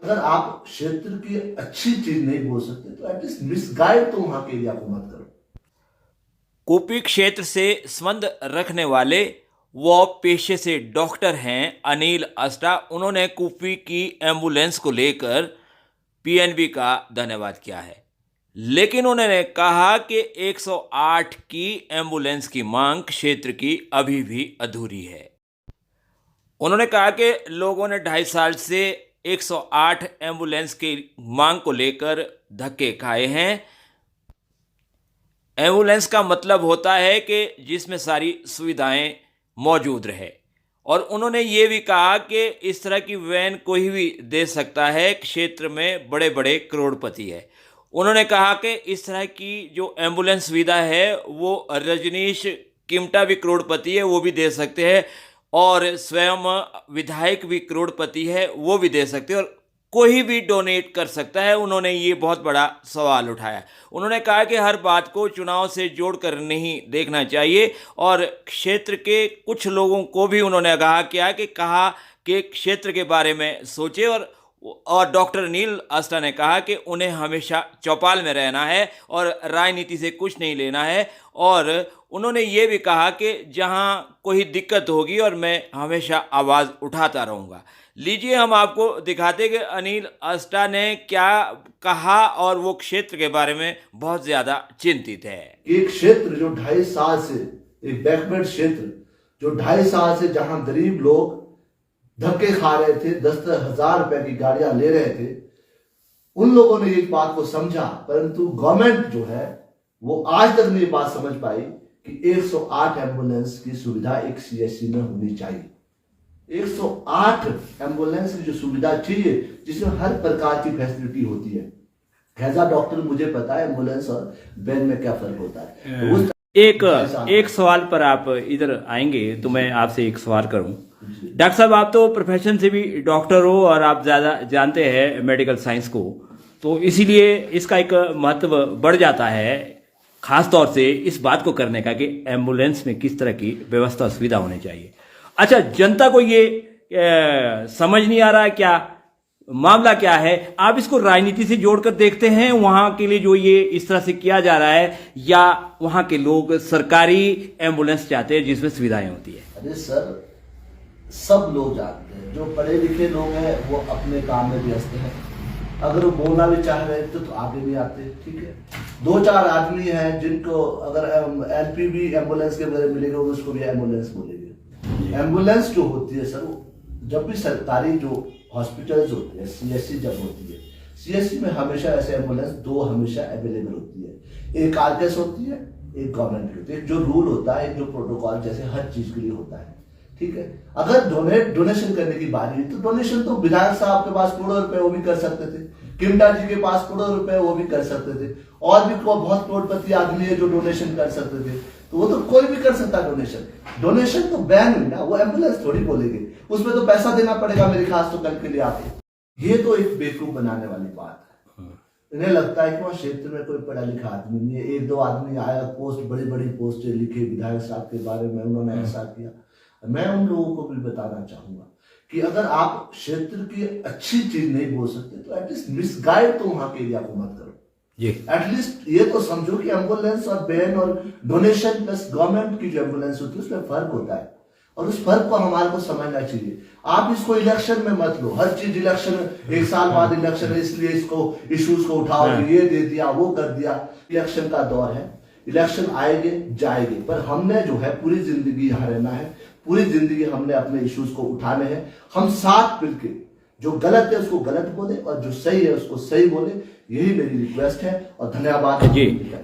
अगर आप क्षेत्र की अच्छी चीज नहीं बोल सकते तो एटलीस्ट मिसगाइड तो वहां के एरिया को मत करो। कुपी क्षेत्र से संबंध रखने वाले वो पेशे से डॉक्टर हैं अनिल अस्टा। उन्होंने कुपी की एम्बुलेंस को लेकर पीएनबी का धन्यवाद किया है, लेकिन उन्होंने कहा कि 108 की एम्बुलेंस की मांग क्षेत्र की अभी भी अधूरी है। उन्होंने कहा कि लोगों ने 2.5 साल से 108 एम्बुलेंस की मांग को लेकर धक्के खाए हैं। एम्बुलेंस का मतलब होता है कि जिसमें सारी सुविधाएं मौजूद रहे, और उन्होंने ये भी कहा कि इस तरह की वैन कोई भी दे सकता है। क्षेत्र में बड़े बड़े करोड़पति है। उन्होंने कहा कि इस तरह की जो एम्बुलेंस सुविधा है वो रजनीश किमटा भी करोड़पति है, वो भी दे सकते हैं, और स्वयं विधायक भी करोड़पति है, वो भी दे सकते हैं, और कोई भी डोनेट कर सकता है। उन्होंने ये बहुत बड़ा सवाल उठाया। उन्होंने कहा कि हर बात को चुनाव से जोड़कर नहीं देखना चाहिए, और क्षेत्र के कुछ लोगों को भी उन्होंने आगाह किया कि क्षेत्र के बारे में सोचे, और डॉक्टर अनिल अस्टा ने कहा कि उन्हें हमेशा चौपाल में रहना है और राजनीति से कुछ नहीं लेना है। और उन्होंने ये भी कहा कि जहां कोई दिक्कत होगी और मैं हमेशा आवाज़ उठाता रहूँगा। लीजिए हम आपको दिखाते कि अनिल अस्टा ने क्या कहा, और वो क्षेत्र के बारे में बहुत ज़्यादा चिंतित है। एक क्षेत्र जो 2.5 साल से, एक बैकवर्ड क्षेत्र जो 2.5 साल से जहां गरीब लोग धक्के खा रहे थे, 10-10 हजार रुपए की गाड़ियां ले रहे थे, उन लोगों ने इस बात को समझा, परंतु गवर्नमेंट जो है वो आज तक नहीं बात समझ पाई कि 108 एम्बुलेंस की सुविधा एक सीएससी में होनी चाहिए। 108 एम्बुलेंस की जो सुविधा चाहिए जिसमें हर प्रकार की फैसिलिटी होती है। एज अ डॉक्टर मुझे पता है एम्बुलेंस और वैन में क्या फर्क होता है। तो एक सवाल पर आप इधर आएंगे तो मैं आपसे एक सवाल करूं। डॉक्टर साहब, आप तो प्रोफेशन से भी डॉक्टर हो और आप ज़्यादा जानते हैं मेडिकल साइंस को, तो इसीलिए इसका एक महत्व बढ़ जाता है, खास तौर से इस बात को करने का कि एम्बुलेंस में किस तरह की व्यवस्था सुविधा होनी चाहिए। अच्छा, जनता को ये समझ नहीं आ रहा है, क्या मामला क्या है? आप इसको राजनीति से जोड़कर देखते हैं वहां के लिए जो ये इस तरह से किया जा रहा है, या वहां के लोग सरकारी एम्बुलेंस चाहते हैं जिसमें सुविधाएं होती है? अरे सर, सब लोग जानते हैं, जो पढ़े लिखे लोग हैं वो अपने काम में व्यस्त हैं। अगर वो बोलना भी चाह रहे थे तो आगे नहीं आते। ठीक है, 2-4 आदमी हैं जिनको अगर एलपीबी एम्बुलेंस के बारे में मिलेगा उसको भी एम्बुलेंस बोलेंगे। एम्बुलेंस जो होती है सर, जब भी सरकारी जो हॉस्पिटल्स होते हैं, सीएससी जब होती है, सीएससी में हमेशा ऐसे एम्बुलेंस 2 हमेशा अवेलेबल होती है। एक आरकेएस होती है, एक गवर्नमेंट की होती है। जो रूल होता है, जो प्रोटोकॉल जैसे हर चीज के लिए होता है। ठीक है, अगर डोनेशन करने की बारी हुई तो डोनेशन तो विधायक साहब के पास करोड़ों रुपए वो भी कर सकते थे, किमटा जी के पास करोड़ों रुपए वो भी कर सकते थे, और भी बहुत करोड़पति आदमी है जो डोनेशन कर सकते थे, तो वो तो कोई भी कर सकता है डोनेशन। डोनेशन तो बैन हुई ना, वो एम्बुलेंस थोड़ी बोलेगी, उसमें तो पैसा देना पड़ेगा मेरे खास तो कल के लिए आपको। ये तो एक बेवकूफ बनाने वाली बात है। इन्हें लगता है कि वहां क्षेत्र में कोई पढ़ा लिखा आदमी नहीं है, 1-2 आदमी आया, पोस्ट बड़ी बड़ी पोस्टें लिखे विधायक साहब के बारे में, उन्होंने ऐसा किया। मैं उन लोगों को भी बताना चाहूंगा कि अगर आप क्षेत्र की अच्छी चीज नहीं बोल सकते तो एटलीस्ट मिसगाइड तो वहां के एरिया को मत करो। एटलीस्ट ये तो समझो कि एम्बुलेंस और बैन और डोनेशन प्लस गवर्नमेंट की जो एम्बुलेंस होती है उसमें फर्क होता है, और उस फर्क को हमारे को समझना चाहिए। आप इसको इलेक्शन में मत लो, हर चीज इलेक्शन, 1 साल बाद इलेक्शन है इसलिए इसको इश्यूज को उठाओ, ये दे दिया वो कर दिया। इलेक्शन का दौर है, इलेक्शन आएंगे जाएंगे, पर हमने जो है पूरी जिंदगी यहाँ रहना है, पूरी जिंदगी हमने अपने इश्यूज को उठाने हैं। हम साथ मिलकर जो गलत है उसको गलत बोले और जो सही है उसको सही बोले, यही मेरी रिक्वेस्ट है। और धन्यवाद जी।